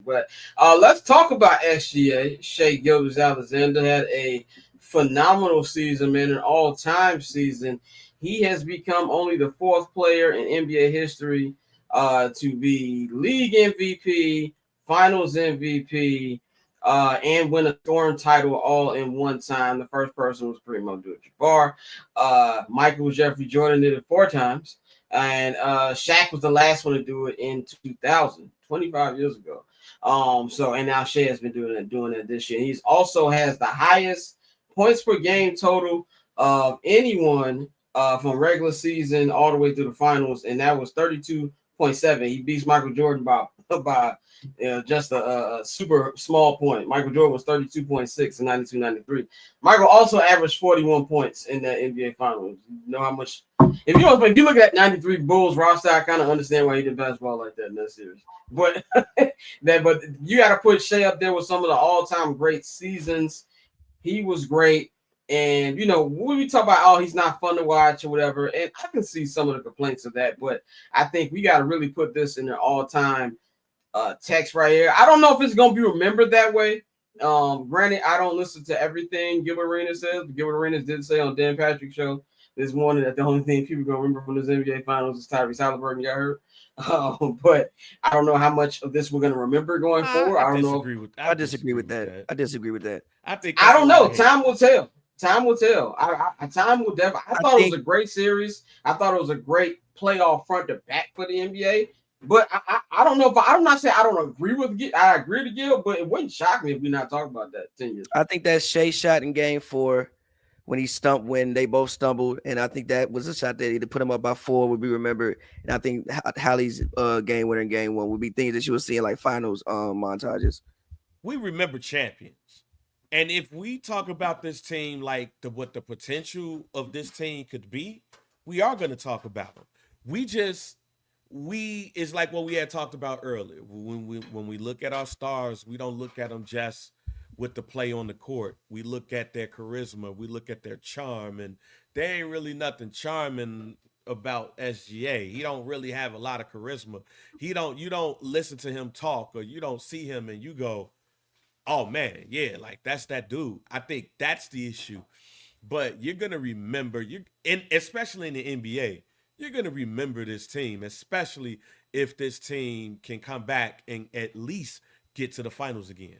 But let's talk about SGA. Shea Gilgeous-Alexander had a phenomenal season, man, an all-time season. He has become only the fourth player in NBA history to be league MVP, finals MVP, and win a scoring title all in one time. The first person was Kareem Abdul-Jabbar. Michael Jeffrey Jordan did it 4 times. And Shaq was the last one to do it in 2000, 25 years ago. And now Shea has been doing it this year. He's also has the highest points per game total of anyone from regular season all the way through the finals, and that was 32.7. He beats Michael Jordan by just a super small point. Michael Jordan was 32.6 in 92-93. Michael also averaged 41 points in that NBA Finals. You know how much. If you look at 93 Bulls roster, I kind of understand why he did basketball like that in that series. But but you got to put Shea up there with some of the all-time great seasons. He was great. And, when we talk about, he's not fun to watch or whatever, and I can see some of the complaints of that, but I think we got to really put this in their all-time text right here. I don't know if it's going to be remembered that way. Granted, I don't listen to everything Gilbert Arenas says. Gilbert Arenas did say on Dan Patrick's show this morning that the only thing people are going to remember from this NBA Finals is Tyrese Halliburton got hurt. But I don't know how much of this we're going to remember going forward. I disagree with that. I disagree with that. I don't know. Time will tell. Time will tell. Time will definitely. I thought it was a great series. I thought it was a great playoff front to back for the NBA. But I don't know if I'm not saying I don't agree with Gil. I agree to Gil, but it wouldn't shock me if we're not talking about that 10 years ago. I think that Shea shot in Game 4 when they both stumbled, and I think that was a shot that either put him up by 4 would be remembered. And I think Hallie's game winner in Game 1 would be things that you would see in like finals montages. We remember champions. And if we talk about this team like what the potential of this team could be, we are going to talk about them. It's like what we had talked about earlier. When we look at our stars, we don't look at them just with the play on the court. We look at their charisma. We look at their charm. And there ain't really nothing charming about SGA. He don't really have a lot of charisma. You don't listen to him talk, or you don't see him and you go, oh man, yeah, like that's that dude. I think that's the issue. But you're gonna remember especially in the NBA, you're gonna remember this team, especially if this team can come back and at least get to the finals again.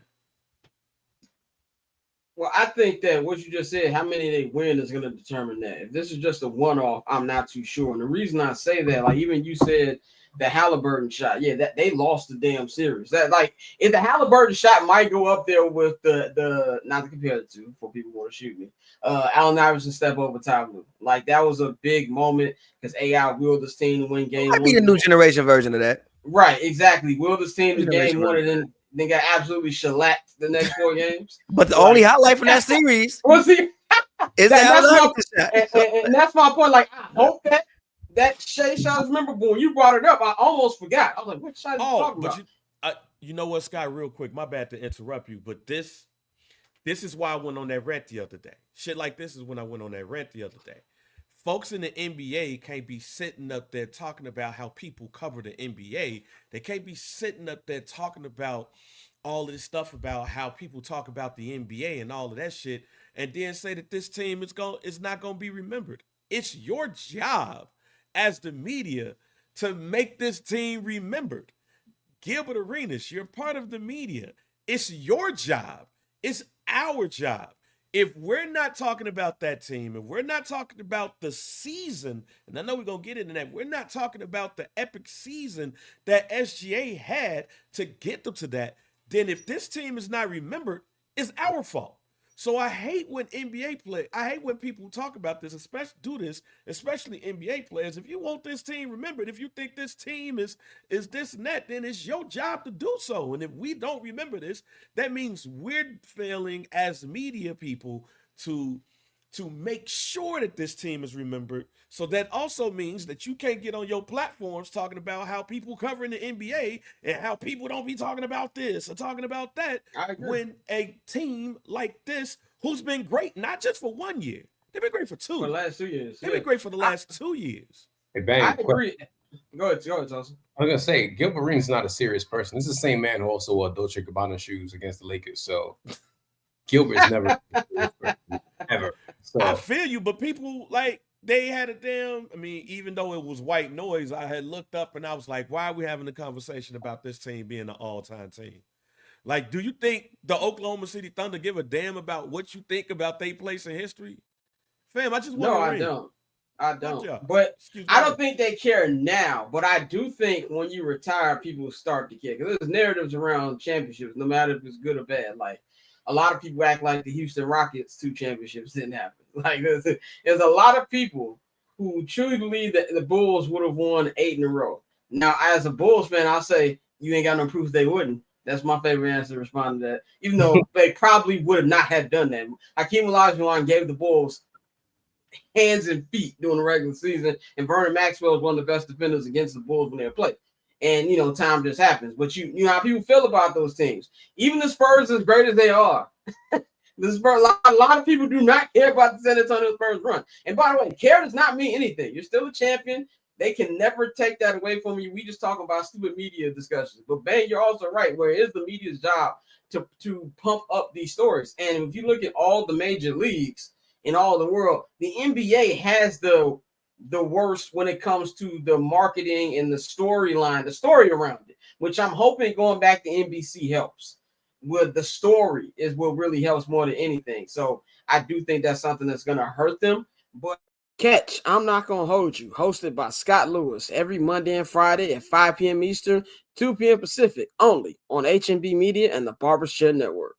Well, I think that what you just said, how many they win, is going to determine that. If this is just a one-off, I'm not too sure. And the reason I say that, like even you said, the Halliburton shot, that they lost the damn series. That like if the Halliburton shot might go up there with the not to compare it to for people who want to shoot me, Allen Iverson step over Ty Lue. Like that was a big moment because AI willed this team to win game. Might be the new generation version of that. Right, exactly. Willed this team to game 1 and then they got absolutely shellacked the next 4 games. But the only highlight from that series was he is and that's my point. Like I hope that Shea shot is memorable. When you brought it up, I almost forgot. I was like, what shot are you talking about? You know what, Scott, real quick, my bad to interrupt you, but this is why I went on that rant the other day. Shit like this is when I went on that rant the other day. Folks in the NBA can't be sitting up there talking about how people cover the NBA. They can't be sitting up there talking about all this stuff about how people talk about the NBA and all of that shit, and then say that this team is not going to be remembered. It's your job as the media to make this team remembered. Gilbert Arenas, you're part of the media. It's your job. It's our job. If we're not talking about that team, if we're not talking about the season, and I know we're going to get into that, we're not talking about the epic season that SGA had to get them to that, then if this team is not remembered, it's our fault. So I hate when I hate when people talk about this, especially NBA players. If you want this team remembered, if you think this team is this and that, then it's your job to do so. And if we don't remember this, that means we're failing as media people to make sure that this team is remembered. So that also means that you can't get on your platforms talking about how people covering the NBA and how people don't be talking about this or talking about that when a team like this, who's been great, not just for 1 year, they've been great for 2. For the last 2 years. They've been great for the last 2 years. Hey, Bang, I agree. Go ahead, Tulsa. I was gonna say Gilbert Arenas not a serious person. This is the same man who also wore Dolce & Gabbana shoes against the Lakers. So Gilbert's never a serious person, ever. So I feel you, but people like they had a damn. I mean, even though it was white noise, I had looked up and I was like, "Why are we having a conversation about this team being an all-time team?" Like, do you think the Oklahoma City Thunder give a damn about what you think about their place in history? Fam, I just want No, to I ring. don't. I don't. Gotcha. But Excuse I me. don't think they care now. But I do think when you retire, people start to care. Because there's narratives around championships, no matter if it's good or bad. Like, a lot of people act like the Houston Rockets 2 championships didn't happen. Like, there's a lot of people who truly believe that the Bulls would have won 8 in a row. Now, as a Bulls fan, I'll say you ain't got no proof they wouldn't. That's my favorite answer to respond to that. Even though they probably would have not have done that. Hakeem Olajuwon gave the Bulls hands and feet during the regular season, and Vernon Maxwell is one of the best defenders against the Bulls when they play. And time just happens. But you know how people feel about those teams. Even the Spurs, as great as they are, the Spurs, a lot of people do not care about the San Antonio Spurs run. And by the way, care does not mean anything. You're still a champion. They can never take that away from you. We just talk about stupid media discussions. But Ben, you're also right. Where it is the media's job to pump up these stories. And if you look at all the major leagues in all the world, the NBA has the worst when it comes to the marketing and the storyline, the story around it, which I'm hoping going back to NBC helps. With the story is what really helps more than anything. So I do think that's something that's going to hurt them. But Catch, I'm Not Gonna Hold You, hosted by Scott Lewis every Monday and Friday at 5 p.m. Eastern, 2 p.m. Pacific, only on HNB Media and the Barbershop Network.